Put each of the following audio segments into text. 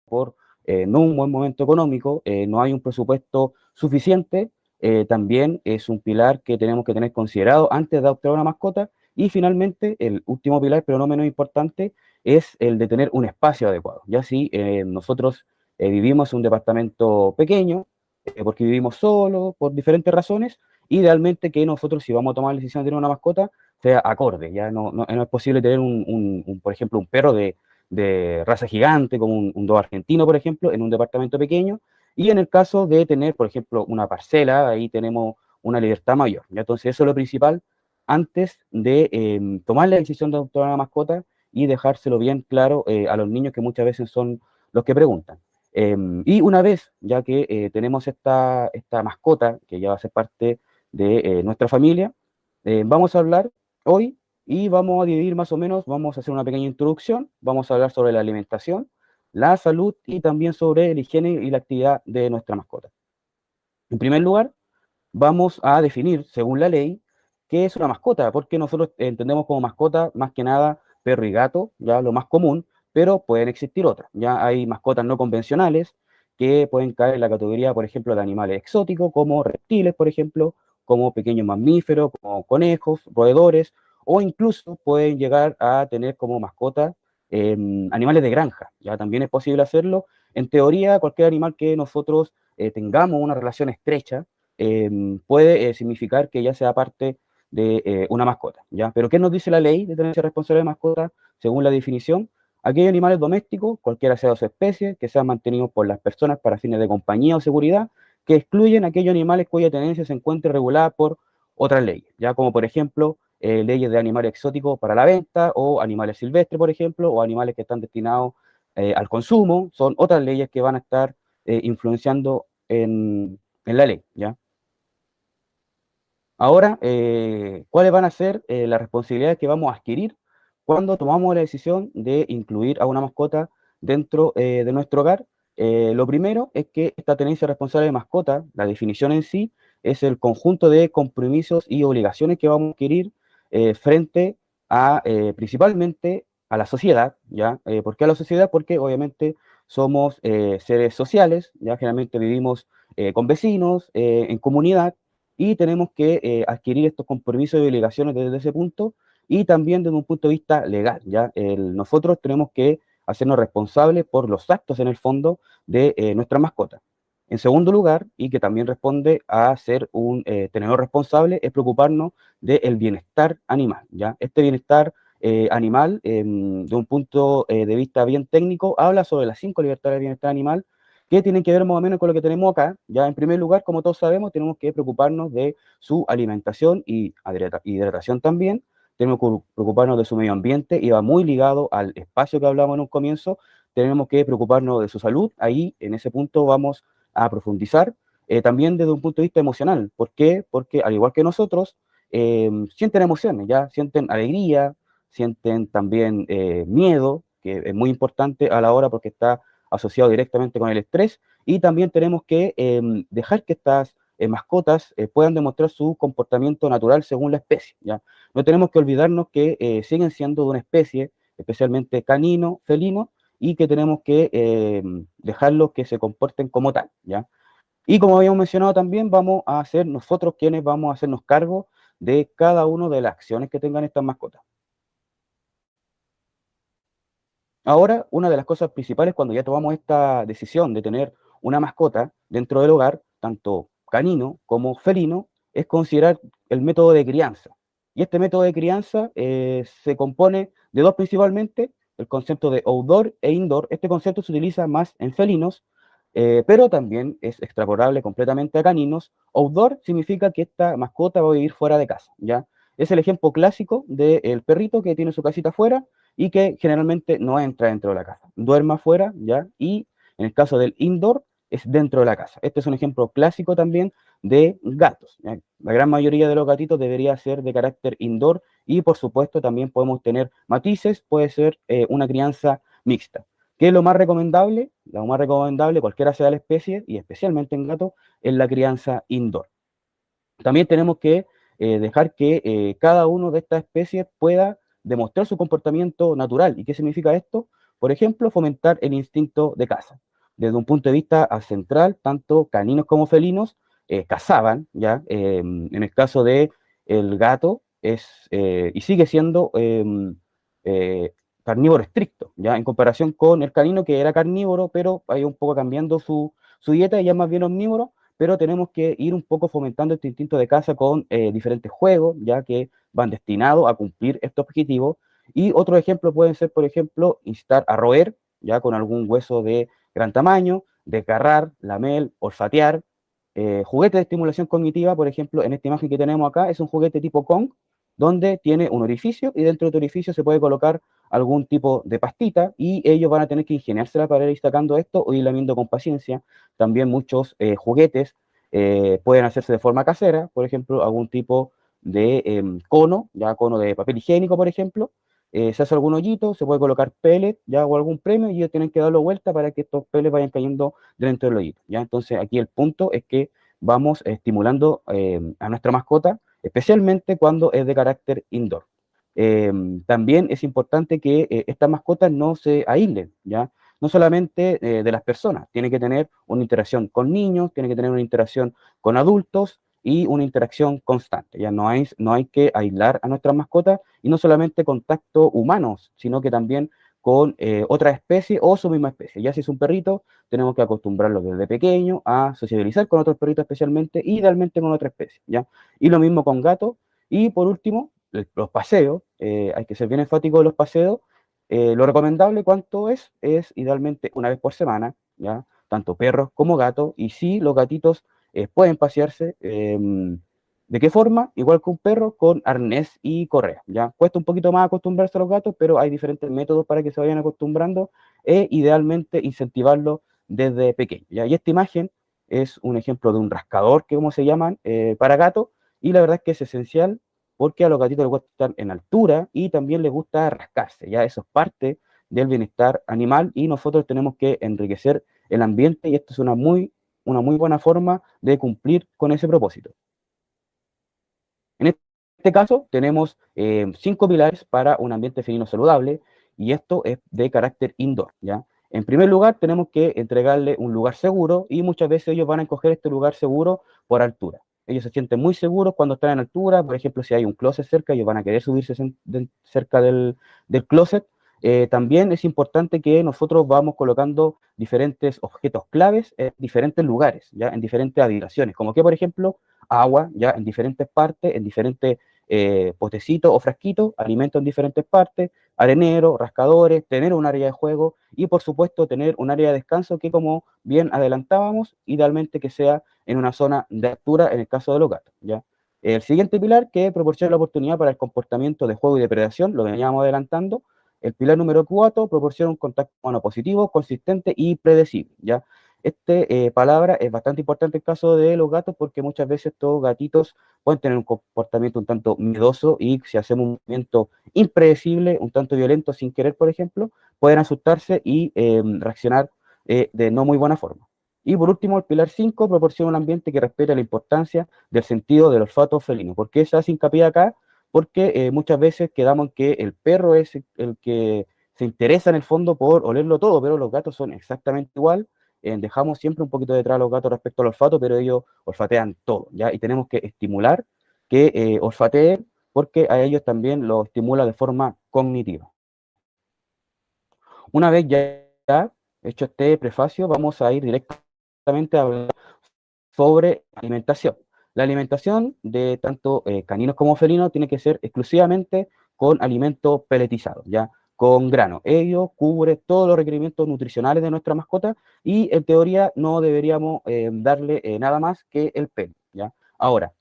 por no un buen momento económico, no hay un presupuesto suficiente, también es un pilar que tenemos que tener considerado antes de adoptar una mascota. Y finalmente, el último pilar, pero no menos importante, es el de tener un espacio adecuado. Ya si nosotros vivimos en un departamento pequeño, porque vivimos solos, por diferentes razones, idealmente que nosotros, si vamos a tomar la decisión de tener una mascota, sea acorde. Ya no es posible tener por ejemplo, un perro de raza gigante, como un dogo argentino, por ejemplo, en un departamento pequeño. Y en el caso de tener, por ejemplo, una parcela, ahí tenemos una libertad mayor. ¿Ya? Entonces, eso es lo principal antes de tomar la decisión de adoptar una mascota y dejárselo bien claro a los niños, que muchas veces son los que preguntan. Y una vez ya que tenemos esta mascota, que ya va a ser parte de nuestra familia, vamos a hablar hoy y vamos a dividir más o menos, vamos a hacer una pequeña introducción, vamos a hablar sobre la alimentación, la salud y también sobre la higiene y la actividad de nuestra mascota. En primer lugar, vamos a definir, según la ley, qué es una mascota, porque nosotros entendemos como mascota más que nada perro y gato, ya lo más común, pero pueden existir otras. Ya hay mascotas no convencionales que pueden caer en la categoría, por ejemplo, de animales exóticos, como reptiles, por ejemplo, como pequeños mamíferos, como conejos, roedores, o incluso pueden llegar a tener como mascota animales de granja. Ya también es posible hacerlo. En teoría, cualquier animal que nosotros tengamos una relación estrecha, puede significar que ya sea parte de una mascota, ¿ya? Pero ¿qué nos dice la ley de tenencia responsable de mascota? Según la definición, aquellos animales domésticos, cualquiera sea su especie, que sean mantenidos por las personas para fines de compañía o seguridad, que excluyen aquellos animales cuya tenencia se encuentre regulada por otras leyes, ya como por ejemplo leyes de animales exóticos para la venta, o animales silvestres, por ejemplo, o animales que están destinados al consumo. Son otras leyes que van a estar influenciando en la ley, ¿ya? Ahora, ¿cuáles van a ser las responsabilidades que vamos a adquirir cuando tomamos la decisión de incluir a una mascota dentro de nuestro hogar? Lo primero es que esta tenencia responsable de mascota, la definición en sí, es el conjunto de compromisos y obligaciones que vamos a adquirir frente a, principalmente, a la sociedad, ¿ya? ¿Por qué a la sociedad? Porque obviamente somos seres sociales, ¿ya? Generalmente vivimos con vecinos, en comunidad, y tenemos que adquirir estos compromisos y obligaciones desde ese punto, y también desde un punto de vista legal, ¿ya? Nosotros tenemos que hacernos responsables por los actos en el fondo de nuestra mascota. En segundo lugar, y que también responde a ser un tenedor responsable, es preocuparnos del bienestar animal, ¿ya? Este bienestar animal, de un punto de vista bien técnico, habla sobre las 5 libertades del bienestar animal, que tienen que ver más o menos con lo que tenemos acá. Ya en primer lugar, como todos sabemos, tenemos que preocuparnos de su alimentación y hidratación también. Tenemos que preocuparnos de su medio ambiente, y va muy ligado al espacio que hablamos en un comienzo. Tenemos que preocuparnos de su salud. Ahí, en ese punto, vamos a profundizar. También desde un punto de vista emocional. ¿Por qué? Porque al igual que nosotros, sienten emociones, ya sienten alegría, sienten también miedo, que es muy importante a la hora porque está asociado directamente con el estrés. Y también tenemos que dejar que estas mascotas puedan demostrar su comportamiento natural según la especie, ¿ya? No tenemos que olvidarnos que siguen siendo de una especie, especialmente canino, felino, y que tenemos que dejarlos que se comporten como tal, ¿ya? Y como habíamos mencionado también, vamos a ser nosotros quienes vamos a hacernos cargo de cada una de las acciones que tengan estas mascotas. Ahora, una de las cosas principales cuando ya tomamos esta decisión de tener una mascota dentro del hogar, tanto canino como felino, es considerar el método de crianza. Y este método de crianza se compone de dos principalmente: el concepto de outdoor e indoor. Este concepto se utiliza más en felinos, pero también es extrapolable completamente a caninos. Outdoor significa que esta mascota va a vivir fuera de casa, ¿ya? Es el ejemplo clásico del perrito que tiene su casita afuera y que generalmente no entra dentro de la casa, duerme afuera, ¿ya? Y en el caso del indoor, es dentro de la casa. Este es un ejemplo clásico también de gatos, ¿ya? La gran mayoría de los gatitos debería ser de carácter indoor, y por supuesto también podemos tener matices, puede ser una crianza mixta. ¿Qué es lo más recomendable? Lo más recomendable, cualquiera sea la especie, y especialmente en gatos, es la crianza indoor. También tenemos que dejar que cada uno de estas especies pueda demostrar su comportamiento natural. ¿Y qué significa esto? Por ejemplo, fomentar el instinto de caza. Desde un punto de vista central, tanto caninos como felinos cazaban, ¿ya? En el caso de el gato, y sigue siendo eh, carnívoro estricto, ¿ya? En comparación con el canino, que era carnívoro, pero ha ido un poco cambiando su dieta y ya es más bien omnívoro, pero tenemos que ir un poco fomentando este instinto de caza con diferentes juegos, ya que van destinados a cumplir este objetivo. Y otro ejemplo pueden ser, por ejemplo, instar a roer, ya con algún hueso de gran tamaño, desgarrar, lamer, olfatear. Juguete de estimulación cognitiva, por ejemplo, en esta imagen que tenemos acá, es un juguete tipo Kong, donde tiene un orificio y dentro de este orificio se puede colocar algún tipo de pastita y ellos van a tener que ingeniársela para ir sacando esto o ir lamiendo con paciencia. También muchos juguetes pueden hacerse de forma casera, por ejemplo, algún tipo de cono, ya cono de papel higiénico, por ejemplo. Se hace algún hoyito, se puede colocar pellet ya o algún premio y ellos tienen que darlo vuelta para que estos pellets vayan cayendo dentro del hoyito. ¿Ya? Entonces aquí el punto es que vamos estimulando a nuestra mascota, especialmente cuando es de carácter indoor. También es importante que estas mascotas no se aíslen, ¿ya? No solamente de las personas, tiene que tener una interacción con niños, tiene que tener una interacción con adultos y una interacción constante. Ya no hay que aislar a nuestras mascotas y no solamente contacto humanos, sino que también con otra especie o su misma especie. Ya si es un perrito, tenemos que acostumbrarlo desde pequeño a sociabilizar con otros perritos especialmente, idealmente con otra especie, ¿ya? Y lo mismo con gatos. Y por último, los paseos, hay que ser bien enfático de los paseos. Lo recomendable, ¿cuánto es idealmente una vez por semana, ¿ya? Tanto perros como gatos, y sí, los gatitos pueden pasearse. ¿De qué forma? Igual que un perro, con arnés y correa, ¿ya? Cuesta un poquito más acostumbrarse a los gatos, pero hay diferentes métodos para que se vayan acostumbrando e idealmente incentivarlo desde pequeño, ¿ya? Y esta imagen es un ejemplo de un rascador, que como se llaman, para gatos, y la verdad es que es esencial porque a los gatitos les gusta estar en altura y también les gusta rascarse, ya eso es parte del bienestar animal y nosotros tenemos que enriquecer el ambiente y esto es una muy buena forma de cumplir con ese propósito. En este caso tenemos 5 pilares para un ambiente felino saludable y esto es de carácter indoor, ¿ya? En primer lugar, tenemos que entregarle un lugar seguro y muchas veces ellos van a escoger este lugar seguro por altura. Ellos se sienten muy seguros cuando están en altura, por ejemplo, si hay un closet cerca, ellos van a querer subirse cerca del closet. También es importante que nosotros vamos colocando diferentes objetos claves en diferentes lugares, ¿ya? En diferentes habitaciones, como que, por ejemplo, agua, ya en diferentes partes, en diferentes potecitos o frasquitos, alimentos en diferentes partes, arenero, rascadores, tener un área de juego y por supuesto tener un área de descanso que, como bien adelantábamos, idealmente que sea en una zona de altura en el caso de los gatos, ¿ya? El siguiente pilar, que proporciona la oportunidad para el comportamiento de juego y depredación, lo veníamos adelantando. El pilar número 4 proporciona un contacto humano positivo, consistente y predecible, ¿ya? Palabra es bastante importante en el caso de los gatos porque muchas veces estos gatitos pueden tener un comportamiento un tanto miedoso y si hacemos un movimiento impredecible, un tanto violento sin querer, por ejemplo, pueden asustarse y reaccionar de no muy buena forma. Y por último, el pilar 5 proporciona un ambiente que respeta la importancia del sentido del olfato felino. ¿Por qué se hace hincapié acá? Porque muchas veces quedamos en que el perro es el que se interesa en el fondo por olerlo todo, pero los gatos son exactamente igual. Dejamos siempre un poquito detrás a los gatos respecto al olfato, pero ellos olfatean todo, ¿ya? Y tenemos que estimular que olfateen porque a ellos también lo estimula de forma cognitiva. Una vez ya hecho este prefacio, vamos a ir directamente a hablar sobre alimentación. La alimentación de tanto caninos como felinos tiene que ser exclusivamente con alimentos peletizados, ¿ya? Con grano. Ello cubre todos los requerimientos nutricionales de nuestra mascota y en teoría no deberíamos darle nada más que el pelo, ¿ya? Ahora,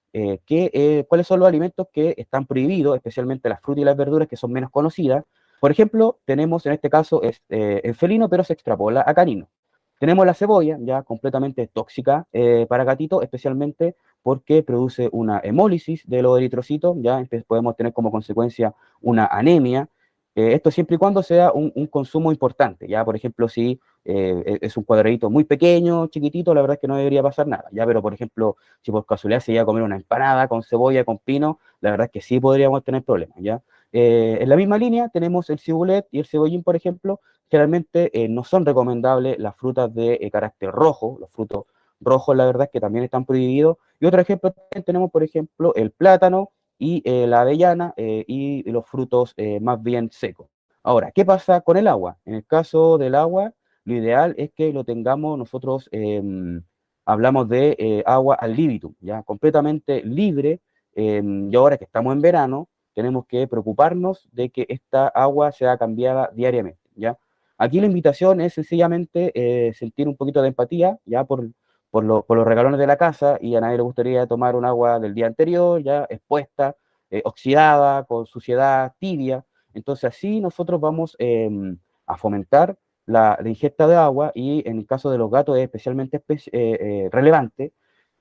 ¿cuáles son los alimentos que están prohibidos, especialmente las frutas y las verduras que son menos conocidas? Por ejemplo, tenemos en este caso el felino, pero se extrapola a canino. Tenemos la cebolla, ya completamente tóxica para gatitos, especialmente porque produce una hemólisis de los eritrocitos, ya podemos tener como consecuencia una anemia. Esto siempre y cuando sea un consumo importante, ya por ejemplo si es un cuadradito muy pequeño, chiquitito, la verdad es que no debería pasar nada, ya, pero por ejemplo si por casualidad se llega a comer una empanada con cebolla, con pino, la verdad es que sí podríamos tener problemas, ya. En la misma línea tenemos el cibulet y el cebollín, por ejemplo, generalmente no son recomendables las frutas de carácter rojo, los frutos rojos, la verdad es que también están prohibidos. Y otro ejemplo también tenemos, por ejemplo, el plátano y la avellana y los frutos más bien secos. Ahora, ¿qué pasa con el agua? En el caso del agua, lo ideal es que lo tengamos nosotros, hablamos de agua al libitum, ya completamente libre, y ahora que estamos en verano, tenemos que preocuparnos de que esta agua sea cambiada diariamente, ¿ya? Aquí la invitación es sencillamente sentir un poquito de empatía, ya por los regalones de la casa, y a nadie le gustaría tomar un agua del día anterior, ya expuesta, oxidada, con suciedad, tibia. Entonces así nosotros vamos a fomentar la ingesta de agua y en el caso de los gatos es especialmente relevante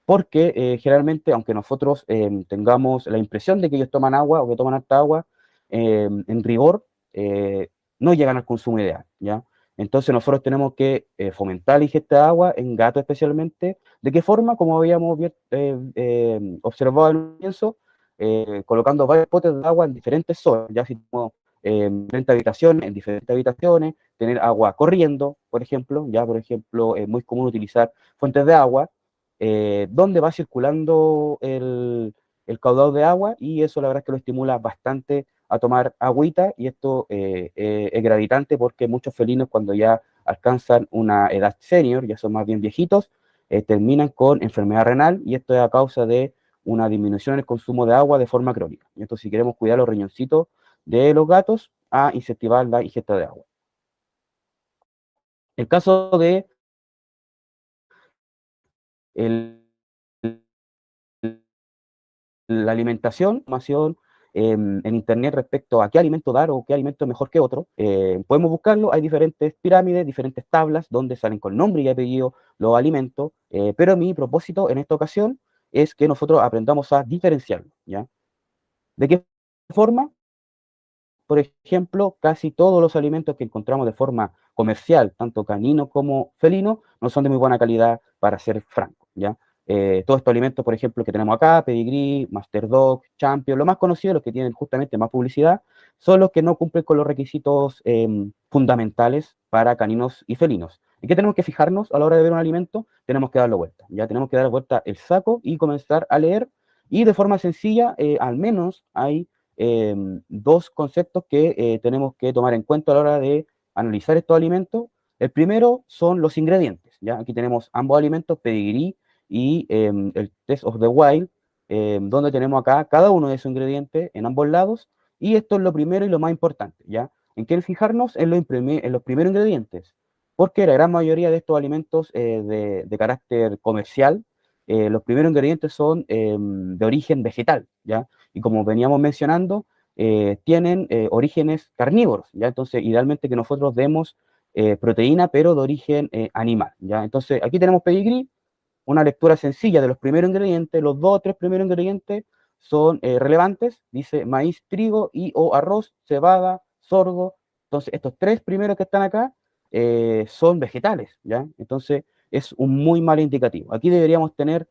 porque generalmente, aunque nosotros tengamos la impresión de que ellos toman agua o que toman harta agua, en rigor no llegan al consumo ideal, ¿ya? Entonces nosotros tenemos que fomentar la ingesta de agua en gatos especialmente. ¿De qué forma? Como habíamos observado al comienzo, colocando varios potes de agua en diferentes zonas, ya si tenemos diferentes habitaciones, en diferentes habitaciones, tener agua corriendo, por ejemplo, ya por ejemplo es muy común utilizar fuentes de agua donde va circulando el caudal de agua y eso la verdad es que lo estimula bastante a tomar agüita y esto es gravitante porque muchos felinos cuando ya alcanzan una edad senior, ya son más bien viejitos, terminan con enfermedad renal y esto es a causa de una disminución en el consumo de agua de forma crónica. Y esto si queremos cuidar los riñoncitos de los gatos, a incentivar la ingesta de agua. El caso de el la alimentación, información en internet respecto a qué alimento dar o qué alimento es mejor que otro. Podemos buscarlo, hay diferentes pirámides, diferentes tablas donde salen con nombre y apellido los alimentos, pero mi propósito en esta ocasión es que nosotros aprendamos a diferenciarlo, ¿ya? ¿De qué forma? Por ejemplo, casi todos los alimentos que encontramos de forma comercial, tanto canino como felino, no son de muy buena calidad, para ser franco, ¿ya? Todos estos alimentos, por ejemplo, que tenemos acá, Pedigree, Master Dog, Champion, los más conocidos, los que tienen justamente más publicidad, son los que no cumplen con los requisitos fundamentales para caninos y felinos. ¿Y qué tenemos que fijarnos a la hora de ver un alimento? Tenemos que darle vuelta, ya tenemos que dar vuelta el saco y comenzar a leer, y de forma sencilla, al menos hay dos conceptos que tenemos que tomar en cuenta a la hora de analizar estos alimentos. El primero son los ingredientes, ¿ya? Aquí tenemos ambos alimentos, Pedigree y el Test of the Wild, donde tenemos acá cada uno de esos ingredientes en ambos lados, y esto es lo primero y lo más importante, ¿ya? ¿En qué fijarnos? En los primeros ingredientes, porque la gran mayoría de estos alimentos de carácter comercial, los primeros ingredientes son de origen vegetal, ¿ya? Y como veníamos mencionando, tienen orígenes carnívoros, ¿ya? Entonces, idealmente que nosotros demos proteína, pero de origen animal, ¿ya? Entonces, aquí tenemos Pedigree, una lectura sencilla de los primeros ingredientes, los dos o tres primeros ingredientes son relevantes, dice maíz, trigo y o arroz, cebada, sorgo. Entonces, estos tres primeros que están acá son vegetales, ¿ya? Entonces, es un muy mal indicativo. Aquí deberíamos tener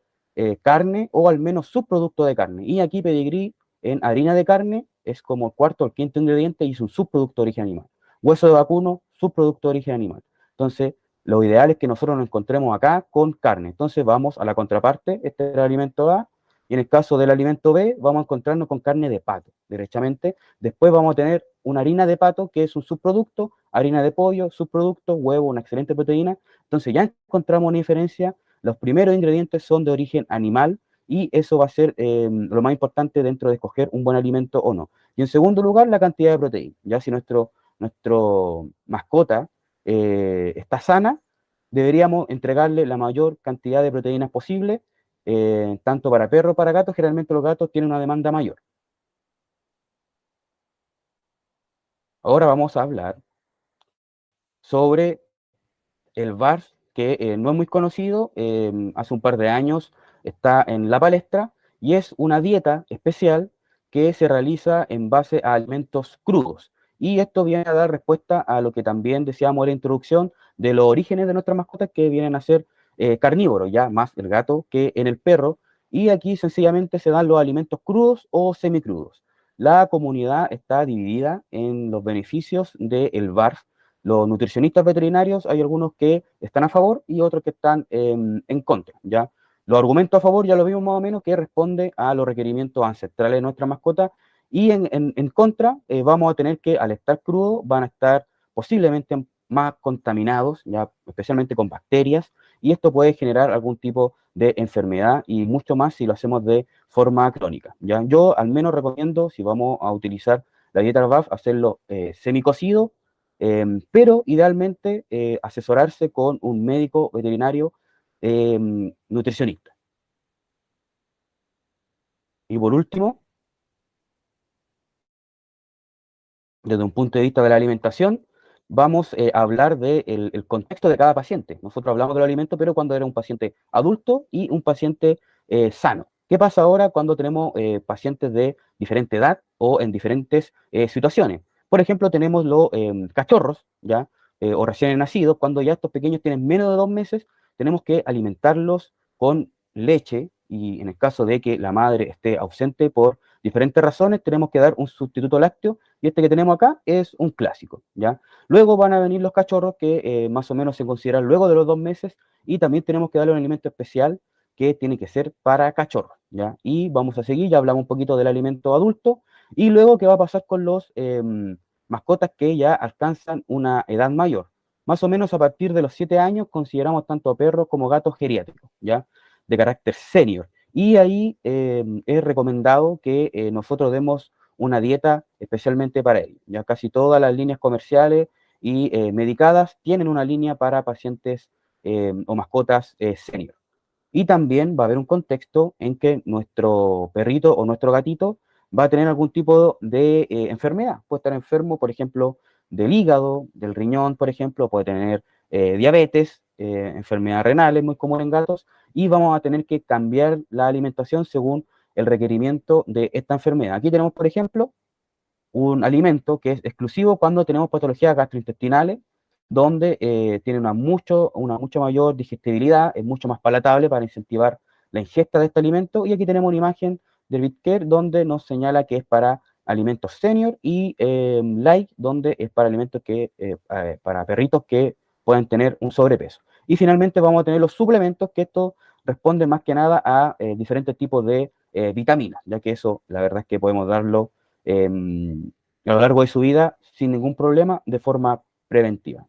carne o al menos subproducto de carne. Y aquí Pedigree en harina de carne es como el cuarto o el quinto ingrediente y es un subproducto de origen animal. Hueso de vacuno, subproducto de origen animal. Entonces, lo ideal es que nosotros nos encontremos acá con carne. Entonces vamos a la contraparte, este es el alimento A, y en el caso del alimento B vamos a encontrarnos con carne de pato, derechamente. Después vamos a tener una harina de pato, que es un subproducto, harina de pollo, subproducto, huevo, una excelente proteína. Entonces ya encontramos una diferencia. Los primeros ingredientes son de origen animal y eso va a ser lo más importante dentro de escoger un buen alimento o no. Y en segundo lugar, la cantidad de proteína. Ya si nuestro mascota está sana, deberíamos entregarle la mayor cantidad de proteínas posible, tanto para perros como para gatos. Generalmente los gatos tienen una demanda mayor. Ahora vamos a hablar sobre el BARF, que no es muy conocido, hace un par de años está en la palestra, y es una dieta especial que se realiza en base a alimentos crudos. Y esto viene a dar respuesta a lo que también decíamos en la introducción de los orígenes de nuestras mascotas, que vienen a ser carnívoros, ya más el gato que en el perro, y aquí sencillamente se dan los alimentos crudos o semicrudos. La comunidad está dividida en los beneficios del BARF. los nutricionistas veterinarios, hay algunos que están a favor y otros que están en contra, ¿ya? Los argumentos a favor ya lo vimos más o menos, que responde a los requerimientos ancestrales de nuestra mascota, y en contra vamos a tener que, al estar crudo, van a estar posiblemente más contaminados, ya especialmente con bacterias, y esto puede generar algún tipo de enfermedad y mucho más si lo hacemos de forma crónica, ¿ya? Yo al menos recomiendo, si vamos a utilizar la dieta BAF, hacerlo semicocido, pero idealmente asesorarse con un médico veterinario nutricionista. Y por último, desde un punto de vista de la alimentación, vamos a hablar del el contexto de cada paciente. Nosotros hablamos del alimento, pero cuando era un paciente adulto y un paciente sano. ¿Qué pasa ahora cuando tenemos pacientes de diferente edad o en diferentes situaciones? Por ejemplo, tenemos los cachorros, ¿ya? O recién nacidos, cuando ya estos pequeños tienen menos de 2 meses, tenemos que alimentarlos con leche, y en el caso de que la madre esté ausente por diferentes razones, tenemos que dar un sustituto lácteo, y este que tenemos acá es un clásico, ¿ya? Luego van a venir los cachorros que más o menos se consideran luego de los 2 meses, y también tenemos que darle un alimento especial que tiene que ser para cachorros, ¿ya? Y vamos a seguir, ya hablamos un poquito del alimento adulto, y luego qué va a pasar con los mascotas que ya alcanzan una edad mayor. Más o menos a partir de los 7 años consideramos tanto a perros como gatos geriátricos, ¿ya? De carácter senior. Y ahí es recomendado que nosotros demos una dieta especialmente para ellos. Ya casi todas las líneas comerciales y medicadas tienen una línea para pacientes o mascotas senior. Y también va a haber un contexto en que nuestro perrito o nuestro gatito va a tener algún tipo de enfermedad. Puede estar enfermo, por ejemplo, del hígado, del riñón, por ejemplo, puede tener diabetes, enfermedades renales muy común en gatos, y vamos a tener que cambiar la alimentación según el requerimiento de esta enfermedad. Aquí tenemos, por ejemplo, un alimento que es exclusivo cuando tenemos patologías gastrointestinales, donde tiene una mucho mayor digestibilidad, es mucho más palatable para incentivar la ingesta de este alimento. Y aquí tenemos una imagen del BitCare donde nos señala que es para alimentos senior, y light, donde es para alimentos para perritos que pueden tener un sobrepeso. Y finalmente vamos a tener los suplementos, que esto responde más que nada a diferentes tipos de vitaminas, ya que eso la verdad es que podemos darlo eh, a lo largo de su vida sin ningún problema de forma preventiva.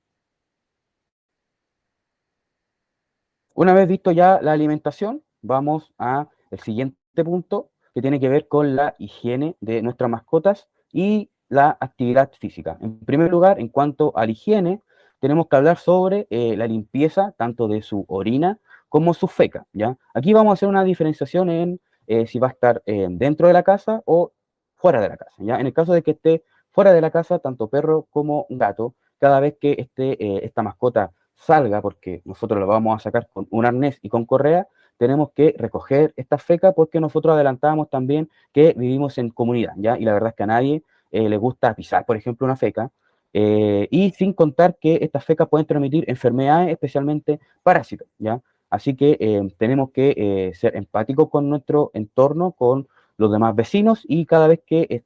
Una vez visto ya la alimentación, vamos a el siguiente punto, que tiene que ver con la higiene de nuestras mascotas y la actividad física. En primer lugar, en cuanto a la higiene, tenemos que hablar sobre la limpieza tanto de su orina como su feca, ¿ya? Aquí vamos a hacer una diferenciación en si va a estar dentro de la casa o fuera de la casa, ¿ya? En el caso de que esté fuera de la casa, tanto perro como gato, cada vez que esta mascota salga, porque nosotros lo vamos a sacar con un arnés y con correa, tenemos que recoger esta feca, porque nosotros adelantábamos también que vivimos en comunidad, ¿ya? Y la verdad es que a nadie le gusta pisar, por ejemplo, una feca, y sin contar que estas fecas pueden transmitir enfermedades, especialmente parásitos, ¿ya? Así que tenemos que ser empáticos con nuestro entorno, con los demás vecinos, y cada vez que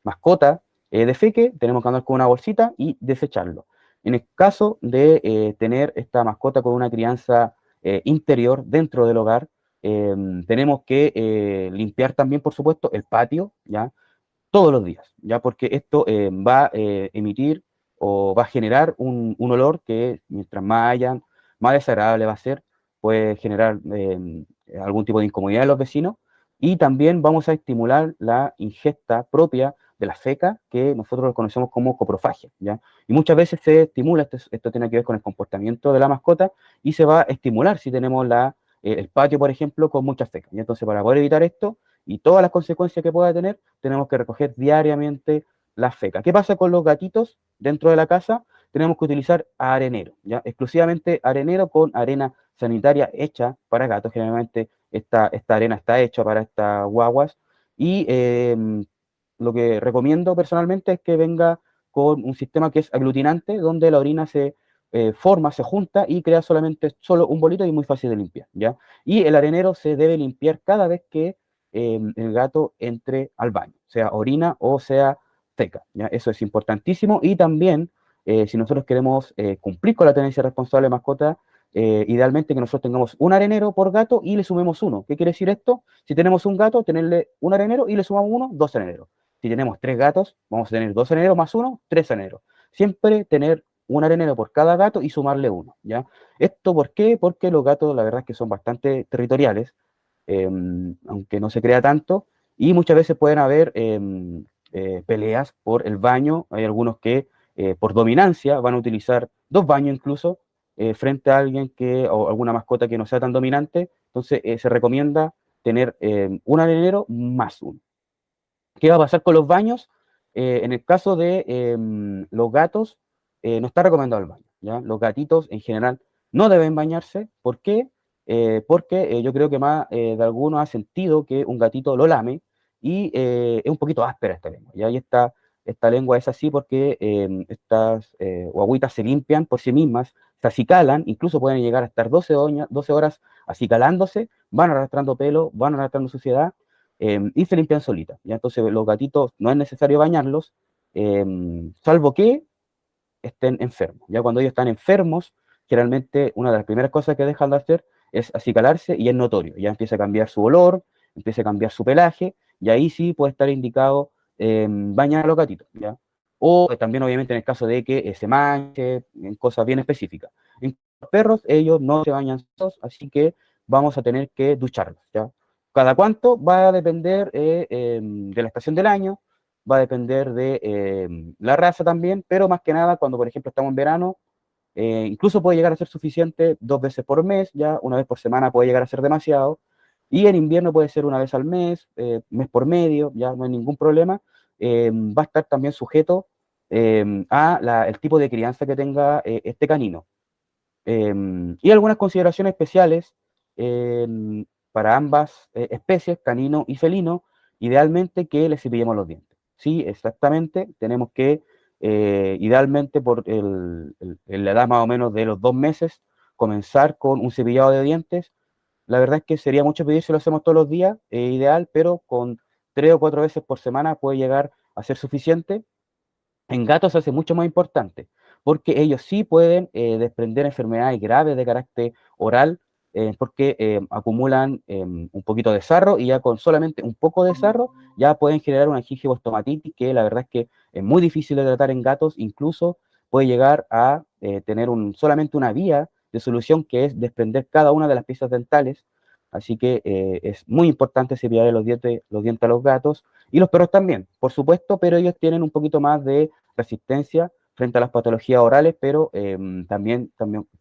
mascota defeque, tenemos que andar con una bolsita y desecharlo. En el caso de tener esta mascota con una crianza interior dentro del hogar, tenemos que limpiar también, por supuesto, el patio, ¿ya? Todos los días, ¿ya? Porque esto va a emitir o va a generar un olor que mientras más desagradable va a ser, puede generar algún tipo de incomodidad en los vecinos, y también vamos a estimular la ingesta propia de la feca, que nosotros lo conocemos como coprofagia, ¿ya? Y muchas veces se estimula, esto tiene que ver con el comportamiento de la mascota, y se va a estimular si tenemos el patio, por ejemplo, con mucha feca. Y entonces, para poder evitar esto y todas las consecuencias que pueda tener, tenemos que recoger diariamente la feca. ¿Qué pasa con los gatitos dentro de la casa? Tenemos que utilizar arenero, ¿ya? Exclusivamente arenero con arena sanitaria hecha para gatos. Generalmente esta arena está hecha para estas guaguas, y lo que recomiendo personalmente es que venga con un sistema que es aglutinante, donde la orina se forma, se junta y crea solo un bolito, y muy fácil de limpiar, ¿ya? Y el arenero se debe limpiar cada vez que el gato entre al baño, sea orina o sea feca, ¿ya? Eso es importantísimo. Y también si nosotros queremos cumplir con la tenencia responsable de mascota, idealmente que nosotros tengamos un arenero por gato y le sumemos uno. ¿Qué quiere decir esto? Si tenemos un gato, tenerle un arenero y le sumamos uno, dos areneros. Si tenemos tres gatos, vamos a tener dos areneros más uno, tres areneros. Siempre tener un arenero por cada gato y sumarle uno, ¿ya? ¿Esto por qué? Porque los gatos, la verdad es que son bastante territoriales, aunque no se crea tanto, y muchas veces pueden haber peleas por el baño. Hay algunos que por dominancia van a utilizar dos baños incluso, frente a alguien que, o alguna mascota que no sea tan dominante. Entonces se recomienda tener un arenero más uno. ¿Qué va a pasar con los baños? En el caso de los gatos, no está recomendado el baño, ¿ya? Los gatitos en general no deben bañarse. ¿Por qué? Porque yo creo que más de algunos ha sentido que un gatito lo lame y es un poquito áspera esta lengua, ¿ya? Y esta lengua es así porque estas guagüitas se limpian por sí mismas, se acicalan, incluso pueden llegar a estar 12 horas acicalándose, van arrastrando pelo, van arrastrando suciedad, y se limpian solitas, ¿ya? Entonces los gatitos no es necesario bañarlos, salvo que estén enfermos. Ya cuando ellos están enfermos, generalmente una de las primeras cosas que dejan de hacer es acicalarse y es notorio. Ya empieza a cambiar su olor, empieza a cambiar su pelaje, y ahí sí puede estar indicado bañar a los gatitos, ¿ya? O también obviamente en el caso de que se manche, en cosas bien específicas. En los perros ellos no se bañan solos, así que vamos a tener que ducharlos, ¿ya? Cada cuánto va a depender de la estación del año, va a depender de la raza también, pero más que nada cuando, por ejemplo, estamos en verano, incluso puede llegar a ser suficiente 2 veces por mes, ya una vez por semana puede llegar a ser demasiado, y en invierno puede ser una vez al mes, mes por medio, ya no hay ningún problema. Va a estar también sujeto el tipo de crianza que tenga este canino. Y algunas consideraciones especiales para ambas especies, canino y felino, idealmente que les cepillemos los dientes. Sí, exactamente, tenemos que, idealmente por la edad más o menos de los 2 meses, comenzar con un cepillado de dientes. La verdad es que sería mucho pedir si lo hacemos todos los días, ideal, pero con 3 o 4 veces por semana puede llegar a ser suficiente. En gatos se hace mucho más importante, porque ellos sí pueden desprender enfermedades graves de carácter oral, porque acumulan un poquito de sarro, y ya con solamente un poco de sarro ya pueden generar una gingivomastomatitis, que la verdad es que es muy difícil de tratar en gatos. Incluso puede llegar a tener solamente una vía de solución, que es desprender cada una de las piezas dentales. Así que es muy importante cepillar los dientes a los gatos, y los perros también, por supuesto, pero ellos tienen un poquito más de resistencia frente a las patologías orales, pero también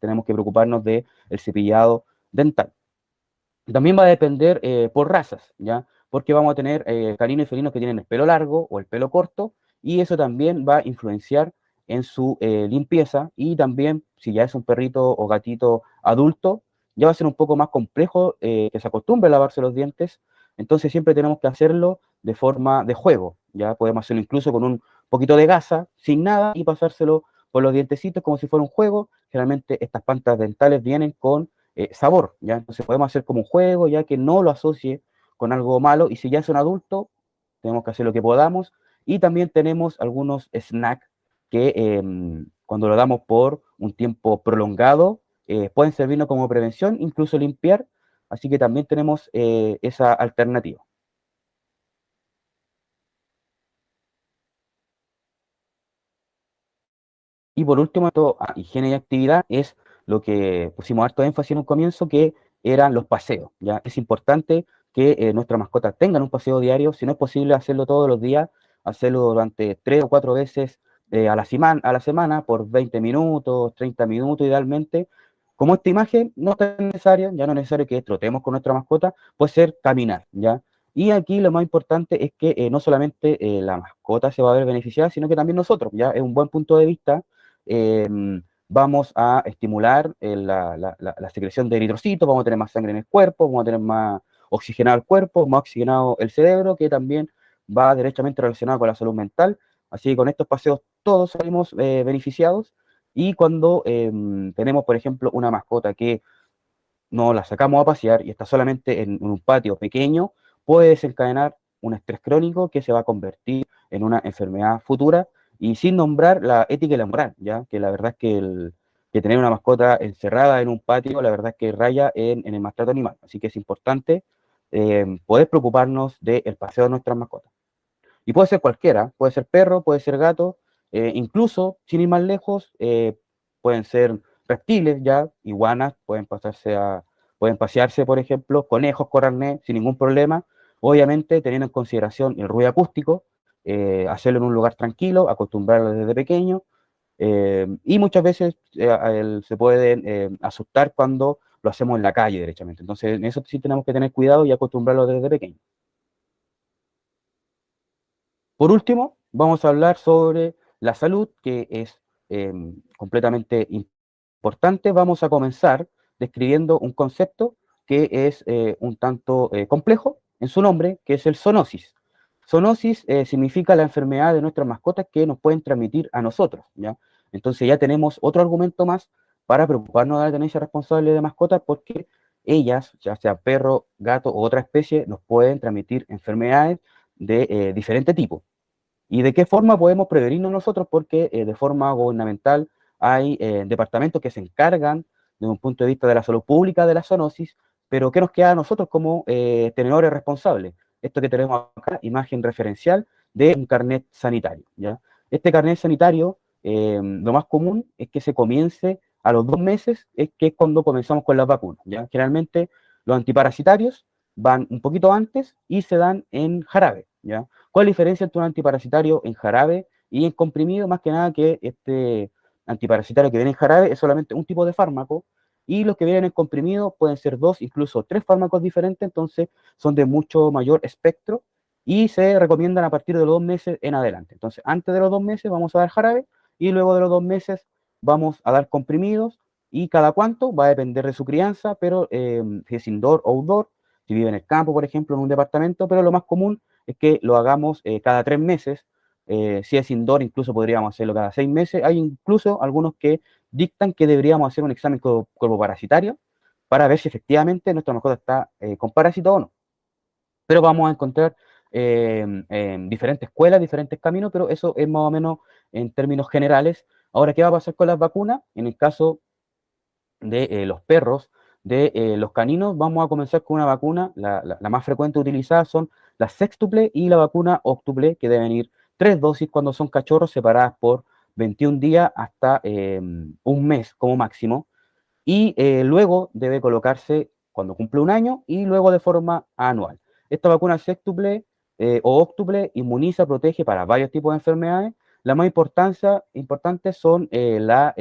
tenemos que preocuparnos del cepillado dental. También va a depender por razas, ¿ya? Porque vamos a tener caninos y felinos que tienen el pelo largo o el pelo corto, y eso también va a influenciar en su limpieza. Y también, si ya es un perrito o gatito adulto, ya va a ser un poco más complejo que se acostumbre a lavarse los dientes. Entonces siempre tenemos que hacerlo de forma de juego, ¿ya? Podemos hacerlo incluso con un poquito de gasa, sin nada, y pasárselo por los dientecitos como si fuera un juego. Generalmente estas pastas dentales vienen con sabor, ¿ya? Entonces podemos hacer como un juego, ya que no lo asocie con algo malo. Y si ya es un adulto, tenemos que hacer lo que podamos. Y también tenemos algunos snacks que cuando lo damos por un tiempo prolongado, pueden servirnos como prevención, incluso limpiar. Así que también tenemos esa alternativa. Y por último, higiene y actividad es lo que pusimos harto énfasis en un comienzo, que eran los paseos, ¿ya? Es importante que nuestras mascotas tengan un paseo diario. Si no es posible hacerlo todos los días, hacerlo durante 3 o 4 veces a la semana, por 20 minutos, 30 minutos idealmente. Como esta imagen no es tan necesaria, ya no es necesario que trotemos con nuestra mascota, puede ser caminar, ¿ya? Y aquí lo más importante es que no solamente la mascota se va a ver beneficiada, sino que también nosotros, ¿ya? Es un buen punto de vista. eh, Vamos a estimular la secreción de eritrocitos, vamos a tener más sangre en el cuerpo, vamos a tener más oxigenado el cuerpo, más oxigenado el cerebro, que también va directamente relacionado con la salud mental. Así que con estos paseos todos salimos beneficiados. Y cuando tenemos, por ejemplo, una mascota que no la sacamos a pasear y está solamente en un patio pequeño, puede desencadenar un estrés crónico que se va a convertir en una enfermedad futura. y sin nombrar la ética y la moral, ¿ya? Que la verdad es que, que tener una mascota encerrada en un patio, la verdad es que raya en el maltrato animal. Así que es importante poder preocuparnos del paseo de nuestras mascotas. Y puede ser cualquiera, puede ser perro, puede ser gato, incluso, sin ir más lejos, pueden ser reptiles ya, iguanas, pueden pasearse, por ejemplo, conejos con arnés sin ningún problema, obviamente teniendo en consideración el ruido acústico, hacerlo en un lugar tranquilo, acostumbrarlo desde pequeño, y muchas veces se pueden asustar cuando lo hacemos en la calle, derechamente. Entonces, en eso sí tenemos que tener cuidado y acostumbrarlo desde pequeño. Por último, vamos a hablar sobre la salud, que es completamente importante. Vamos a comenzar describiendo un concepto que es un tanto complejo en su nombre, que es el zoonosis. Zoonosis significa la enfermedad de nuestras mascotas que nos pueden transmitir a nosotros, ¿ya? Entonces ya tenemos otro argumento más para preocuparnos de la tenencia responsable de mascotas porque ellas, ya sea perro, gato o otra especie, nos pueden transmitir enfermedades de diferente tipo. ¿Y de qué forma podemos prevenirnos nosotros? Porque de forma gubernamental hay departamentos que se encargan, desde un punto de vista de la salud pública, de la zoonosis, pero ¿qué nos queda a nosotros como tenedores responsables? Esto que tenemos acá, imagen referencial de un carnet sanitario, ¿ya? Este carnet sanitario, lo más común es que se comience a los 2 meses, que es cuando comenzamos con las vacunas, ¿ya? Generalmente los antiparasitarios van un poquito antes y se dan en jarabe, ¿ya? ¿Cuál es la diferencia entre un antiparasitario en jarabe y en comprimido? Más que nada que este antiparasitario que viene en jarabe es solamente un tipo de fármaco y los que vienen en comprimido pueden ser 2, incluso 3 fármacos diferentes, entonces son de mucho mayor espectro y se recomiendan a partir de los 2 meses en adelante. Entonces, antes de los 2 meses vamos a dar jarabe y luego de los 2 meses vamos a dar comprimidos y cada cuánto va a depender de su crianza, pero si es indoor o outdoor, si vive en el campo, por ejemplo, en un departamento, pero lo más común es que lo hagamos cada 3 meses. Si es indoor, incluso podríamos hacerlo cada 6 meses. Hay incluso algunos que dictan que deberíamos hacer un examen corpoparasitario para ver si efectivamente nuestra mascota está con parásito o no. Pero vamos a encontrar diferentes escuelas, diferentes caminos, pero eso es más o menos en términos generales. Ahora, ¿qué va a pasar con las vacunas? En el caso de los perros, de los caninos, vamos a comenzar con una vacuna, la más frecuente utilizada son la sextuple y la vacuna octuple, que deben ir 3 dosis cuando son cachorros separadas por 21 días hasta un mes como máximo, y luego debe colocarse cuando cumple un año y luego de forma anual. Esta vacuna sextuple o octuple inmuniza, protege para varios tipos de enfermedades. Las más importantes son la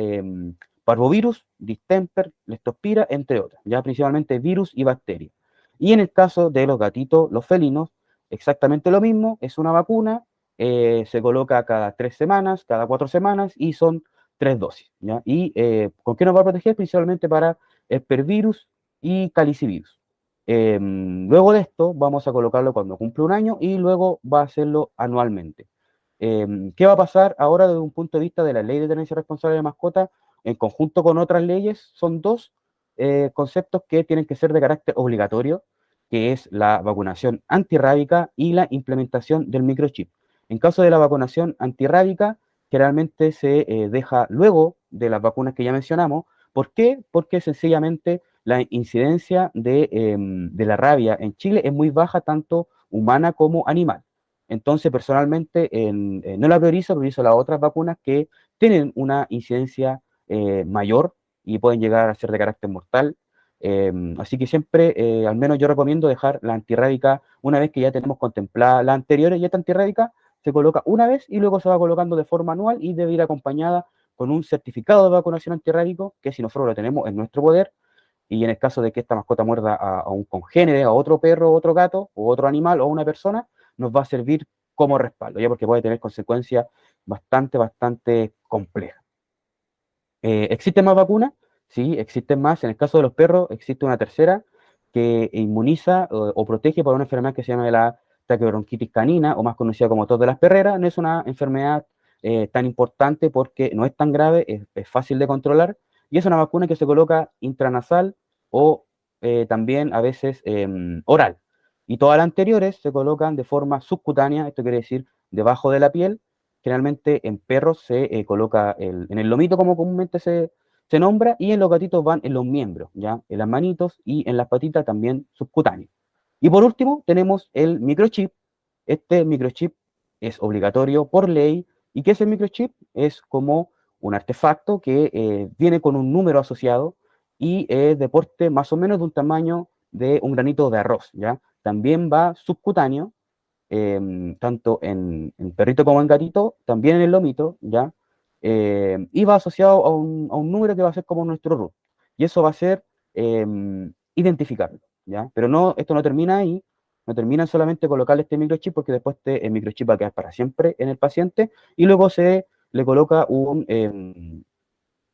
parvovirus, distemper, leptospira, entre otras, ya principalmente virus y bacterias. Y en el caso de los gatitos, los felinos, exactamente lo mismo, es una vacuna, se coloca cada 3 semanas, cada 4 semanas y son 3 dosis, ¿ya? ¿Y con qué nos va a proteger? Principalmente para el pervirus y calicivirus. Luego de esto vamos a colocarlo cuando cumple un año y luego va a hacerlo anualmente. ¿Qué va a pasar ahora desde un punto de vista de la ley de tenencia responsable de mascota? En conjunto con otras leyes, son dos conceptos que tienen que ser de carácter obligatorio, que es la vacunación antirrábica y la implementación del microchip. En caso de la vacunación antirrábica, generalmente se deja luego de las vacunas que ya mencionamos. ¿Por qué? Porque sencillamente la incidencia de la rabia en Chile es muy baja, tanto humana como animal. Entonces, personalmente, no la priorizo las otras vacunas que tienen una incidencia mayor y pueden llegar a ser de carácter mortal. Así que siempre, al menos yo recomiendo dejar la antirrábica una vez que ya tenemos contemplada la anterior, y esta antirrábica se coloca una vez y luego se va colocando de forma anual y debe ir acompañada con un certificado de vacunación antirrábico que si nosotros lo tenemos en nuestro poder y en el caso de que esta mascota muerda a un congénere, a otro perro, otro gato, o otro animal, o una persona, nos va a servir como respaldo, ya porque puede tener consecuencias bastante complejas. ¿Existen más vacunas? Sí, existen más. En el caso de los perros, existe una tercera que inmuniza o protege por una enfermedad que se llama la traqueobronquitis canina, o más conocida como tos de las perreras. No es una enfermedad tan importante porque no es tan grave, es fácil de controlar, y es una vacuna que se coloca intranasal o también a veces oral. Y todas las anteriores se colocan de forma subcutánea, esto quiere decir debajo de la piel, generalmente en perros se coloca en el lomito, como comúnmente se nombra, y en los gatitos van en los miembros, ¿ya? En las manitos y en las patitas también subcutáneos. Y por último, tenemos el microchip. Este microchip es obligatorio por ley. ¿Y qué es el microchip? Es como un artefacto que viene con un número asociado y es de porte más o menos de un tamaño de un granito de arroz, ¿ya? También va subcutáneo, tanto en perrito como en gatito, también en el lomito, ¿ya? Y va asociado a un número que va a ser como nuestro root. Y eso va a ser identificarlo, ¿ya? Pero no, esto no termina ahí, no termina en solamente colocarle este microchip, porque después el microchip va a quedar para siempre en el paciente, y luego se le coloca un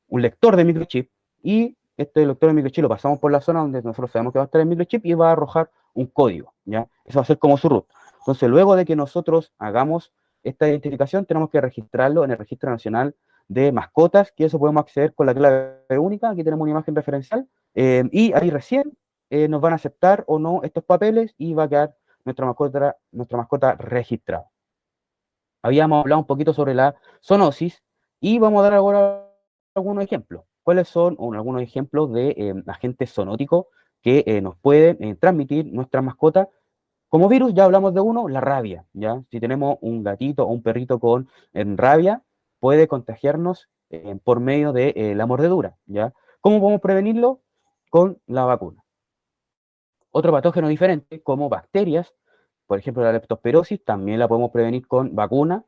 lector de microchip, y este lector de microchip lo pasamos por la zona donde nosotros sabemos que va a estar el microchip y va a arrojar un código, ¿ya? Eso va a ser como su root. Entonces, luego de que nosotros hagamos esta identificación, tenemos que registrarlo en el Registro Nacional de Mascotas, que eso podemos acceder con la clave única. Aquí tenemos una imagen referencial, y ahí recién nos van a aceptar o no estos papeles y va a quedar nuestra mascota registrada. Habíamos hablado un poquito sobre la zoonosis y vamos a dar ahora algunos ejemplos. ¿Cuáles son algunos ejemplos de agentes zoonóticos que nos pueden transmitir nuestras mascotas? Como virus ya hablamos de uno, la rabia, ¿ya? Si tenemos un gatito o un perrito con rabia, puede contagiarnos por medio de la mordedura, ¿ya? ¿Cómo podemos prevenirlo? Con la vacuna. Otro patógeno diferente, como bacterias, por ejemplo, la leptospirosis, también la podemos prevenir con vacuna.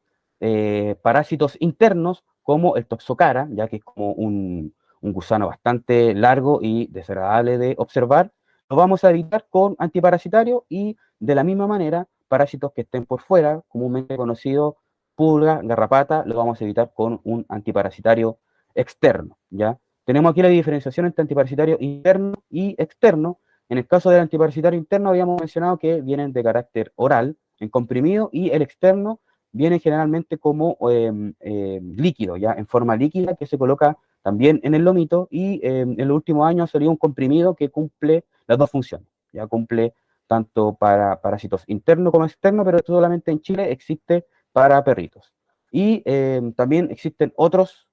Parásitos internos, como el toxocara, ya que es como un gusano bastante largo y desagradable de observar, lo vamos a evitar con antiparasitario, y de la misma manera, parásitos que estén por fuera, comúnmente conocidos, pulga, garrapata, lo vamos a evitar con un antiparasitario externo, ¿ya? Tenemos aquí la diferenciación entre antiparasitario interno y externo. En el caso del antiparasitario interno habíamos mencionado que vienen de carácter oral, en comprimido, y el externo viene generalmente como líquido, ya en forma líquida, que se coloca también en el lomito, y en los últimos años ha salido un comprimido que cumple las dos funciones, ya cumple tanto para parásitos internos como externos, pero solamente en Chile existe para perritos. Y también existen otros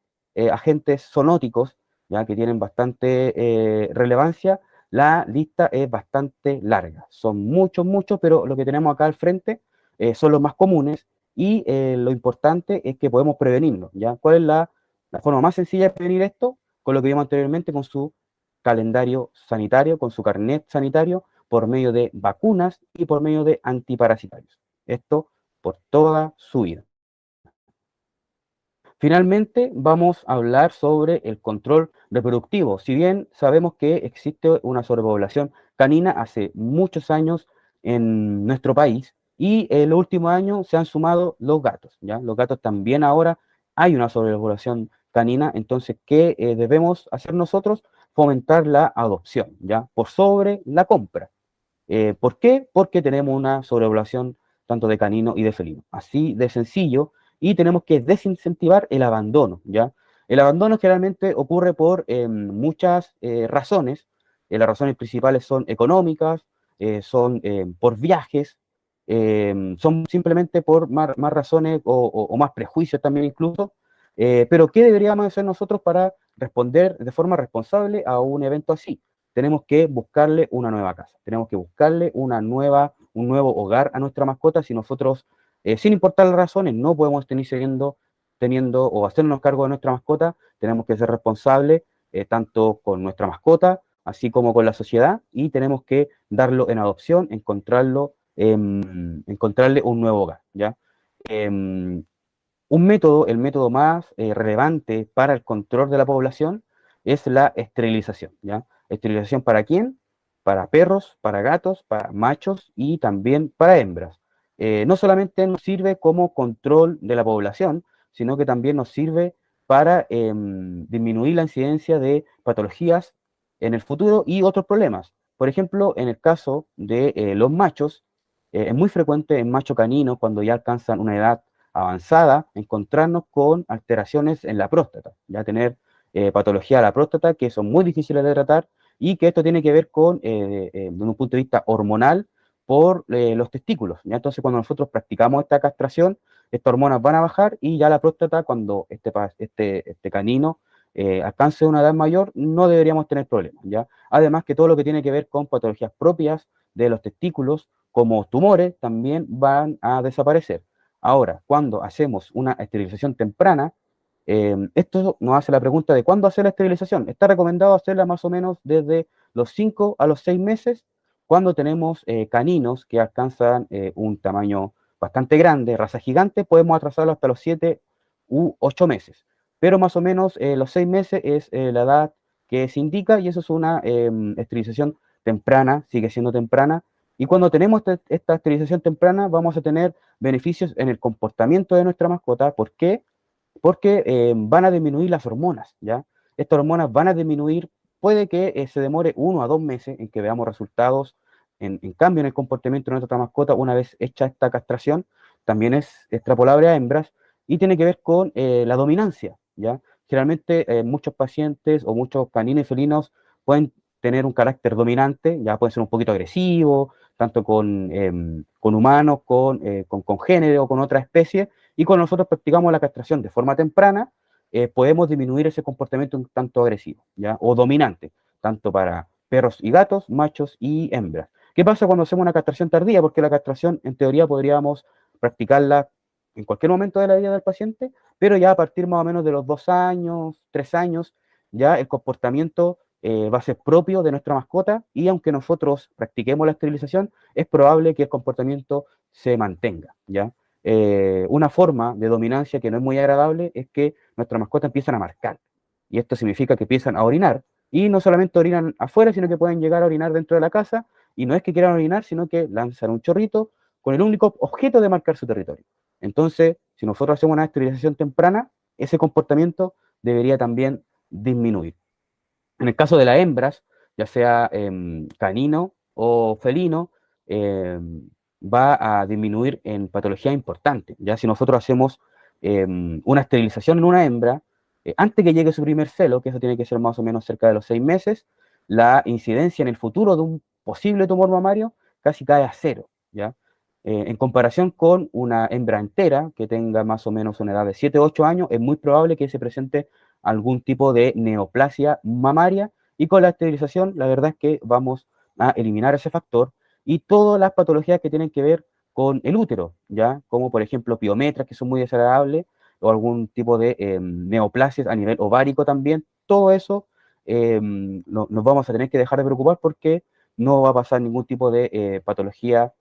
agentes zoonóticos, ya que tienen bastante relevancia. La lista es bastante larga, son muchos, muchos, pero lo que tenemos acá al frente son los más comunes, y lo importante es que podemos prevenirlo, ¿ya? ¿Cuál es la forma más sencilla de prevenir esto? Con lo que vimos anteriormente, con su calendario sanitario, con su carnet sanitario, por medio de vacunas y por medio de antiparasitarios. Esto por toda su vida. Finalmente, vamos a hablar sobre el control reproductivo. Si bien sabemos que existe una sobrepoblación canina hace muchos años en nuestro país, y en los últimos años se han sumado los gatos, ¿ya? Los gatos también ahora hay una sobrepoblación canina. Entonces, ¿qué debemos hacer nosotros? Fomentar la adopción, ¿ya? Por sobre la compra. ¿Por qué? Porque tenemos una sobrepoblación tanto de canino y de felino. Así de sencillo, y tenemos que desincentivar el abandono, ¿ya? El abandono generalmente ocurre por muchas razones. Las razones principales son económicas, son por viajes, son simplemente por más razones o más prejuicios también incluso. Pero ¿qué deberíamos hacer nosotros para responder de forma responsable a un evento así? Tenemos que buscarle una nueva casa, tenemos que buscarle un nuevo hogar a nuestra mascota. Si nosotros, sin importar las razones, no podemos teniendo o hacernos cargo de nuestra mascota, tenemos que ser responsables tanto con nuestra mascota, así como con la sociedad, y tenemos que darlo en adopción, encontrarle un nuevo hogar, ¿ya? El método más relevante para el control de la población es la esterilización, ¿ya? ¿Esterilización para quién? Para perros, para gatos, para machos y también para hembras. No solamente nos sirve como control de la población, sino que también nos sirve para disminuir la incidencia de patologías en el futuro y otros problemas. Por ejemplo, en el caso de los machos, es muy frecuente en macho canino, cuando ya alcanzan una edad avanzada, encontrarnos con alteraciones en la próstata, ya tener patología de la próstata que son muy difíciles de tratar, y que esto tiene que ver con, desde un punto de vista hormonal, por los testículos, ¿ya? Entonces, cuando nosotros practicamos esta castración, estas hormonas van a bajar y ya la próstata, cuando este canino alcance una edad mayor, no deberíamos tener problemas, ¿ya? Además que todo lo que tiene que ver con patologías propias de los testículos, como tumores, también van a desaparecer. Ahora, cuando hacemos una esterilización temprana, esto nos hace la pregunta de cuándo hacer la esterilización. Está recomendado hacerla más o menos desde los 5 a los 6 meses, cuando tenemos caninos que alcanzan un tamaño bastante grande, raza gigante, podemos atrasarlo hasta los 7 u 8 meses. Pero más o menos los 6 meses es la edad que se indica y eso es una esterilización temprana, sigue siendo temprana. Y cuando tenemos esta esterilización temprana, vamos a tener beneficios en el comportamiento de nuestra mascota. ¿Por qué? Porque van a disminuir las hormonas, ¿ya? Estas hormonas van a disminuir, puede que se demore 1 a 2 meses en que veamos resultados en cambio en el comportamiento de nuestra mascota una vez hecha esta castración, también es extrapolable a hembras y tiene que ver con la dominancia, ¿ya? Generalmente muchos pacientes o muchos caninos y felinos pueden tener un carácter dominante, ya pueden ser un poquito agresivo, tanto con humanos, con congéneres o con otras especies, y cuando nosotros practicamos la castración de forma temprana, podemos disminuir ese comportamiento un tanto agresivo, ¿ya? O dominante, tanto para perros y gatos, machos y hembras. ¿Qué pasa cuando hacemos una castración tardía? Porque la castración, en teoría, podríamos practicarla en cualquier momento de la vida del paciente, pero ya a partir más o menos de los 2 años, 3 años, ya el comportamiento va a ser propio de nuestra mascota y aunque nosotros practiquemos la esterilización, es probable que el comportamiento se mantenga, ¿ya? Una forma de dominancia que no es muy agradable es que nuestras mascotas empiezan a marcar. Y esto significa que empiezan a orinar. Y no solamente orinan afuera, sino que pueden llegar a orinar dentro de la casa. Y no es que quieran orinar, sino que lanzan un chorrito con el único objeto de marcar su territorio. Entonces, si nosotros hacemos una esterilización temprana, ese comportamiento debería también disminuir. En el caso de las hembras, ya sea canino o felino, va a disminuir en patología importante. Ya si nosotros hacemos una esterilización en una hembra, antes que llegue su primer celo, que eso tiene que ser más o menos cerca de los 6 meses, la incidencia en el futuro de un posible tumor mamario casi cae a cero, ¿ya? En comparación con una hembra entera que tenga más o menos una edad de 7 o 8 años, es muy probable que se presente algún tipo de neoplasia mamaria y con la esterilización la verdad es que vamos a eliminar ese factor y todas las patologías que tienen que ver con el útero, ¿ya? Como por ejemplo piometras que son muy desagradables o algún tipo de neoplasias a nivel ovárico también, todo eso nos vamos a tener que dejar de preocupar porque no va a pasar ningún tipo de patología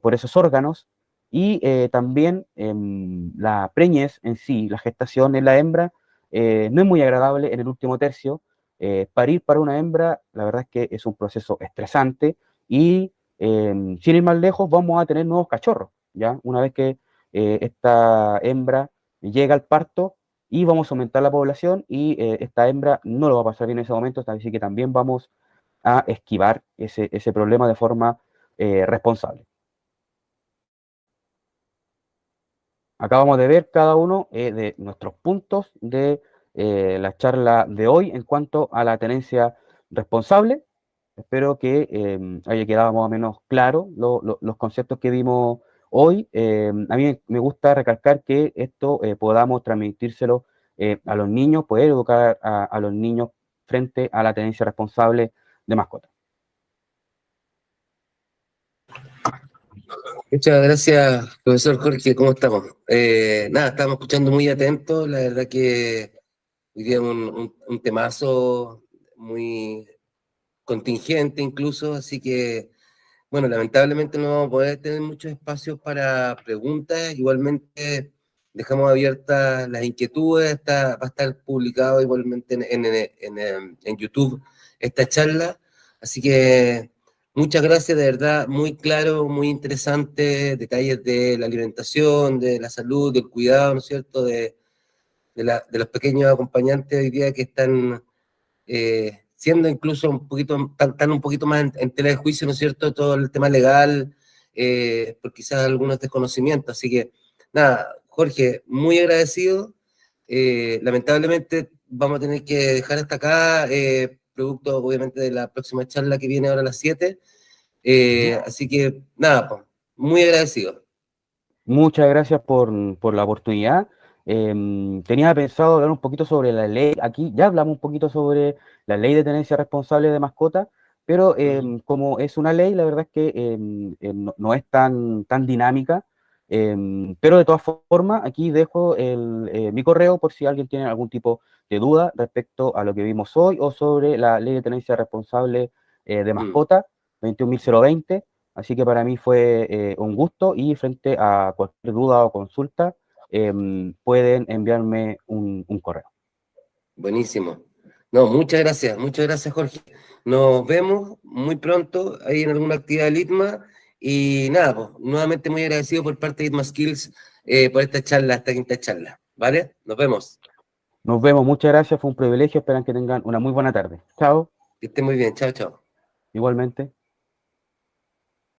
por esos órganos y también la preñez en sí, la gestación en la hembra, no es muy agradable en el último tercio. Parir para una hembra, la verdad es que es un proceso estresante y sin ir más lejos vamos a tener nuevos cachorros, ¿ya? Una vez que esta hembra llega al parto y vamos a aumentar la población y esta hembra no lo va a pasar bien en ese momento, así que también vamos a esquivar ese problema de forma responsable. Acabamos de ver cada uno de nuestros puntos de la charla de hoy en cuanto a la tenencia responsable. Espero que haya quedado más o menos claro los conceptos que vimos hoy. A mí me gusta recalcar que esto podamos transmitírselo a los niños, poder educar a los niños frente a la tenencia responsable de mascotas. Muchas gracias, profesor Jorge, ¿cómo estamos? Nada, estamos escuchando muy atentos, la verdad que hoy día un temazo muy contingente incluso, así que, bueno, lamentablemente no vamos a poder tener muchos espacios para preguntas, igualmente dejamos abiertas las inquietudes, va a estar publicado igualmente en YouTube esta charla, así que muchas gracias, de verdad, muy claro, muy interesante, detalles de la alimentación, de la salud, del cuidado, ¿no es cierto?, de los pequeños acompañantes hoy día que están siendo incluso un poquito, están un poquito más en tela de juicio, ¿no es cierto?, todo el tema legal, por quizás algunos desconocimientos. Así que, nada, Jorge, muy agradecido. Lamentablemente vamos a tener que dejar hasta acá, producto obviamente de la próxima charla que viene ahora a las 7. Así que, nada, pues, muy agradecido. Muchas gracias por la oportunidad. Tenía pensado hablar un poquito sobre la ley. Aquí ya hablamos un poquito sobre la ley de tenencia responsable de mascotas, pero Ujú. como es una ley, la verdad es que no es tan dinámica. Pero de todas formas, aquí dejo mi correo por si alguien tiene algún tipo de duda respecto a lo que vimos hoy o sobre la ley de tenencia responsable de Mm. mascota 21.020. Así que para mí fue un gusto y frente a cualquier duda o consulta pueden enviarme un correo. Buenísimo. No, muchas gracias, Jorge. Nos vemos muy pronto ahí en alguna actividad del ITMA. Y nada, pues, nuevamente muy agradecido por parte de ITMA Skills por esta charla, esta quinta charla. ¿Vale? Nos vemos. Nos vemos, muchas gracias, fue un privilegio, esperan que tengan una muy buena tarde. Chao, Que esté muy bien. Chao, chao. igualmente.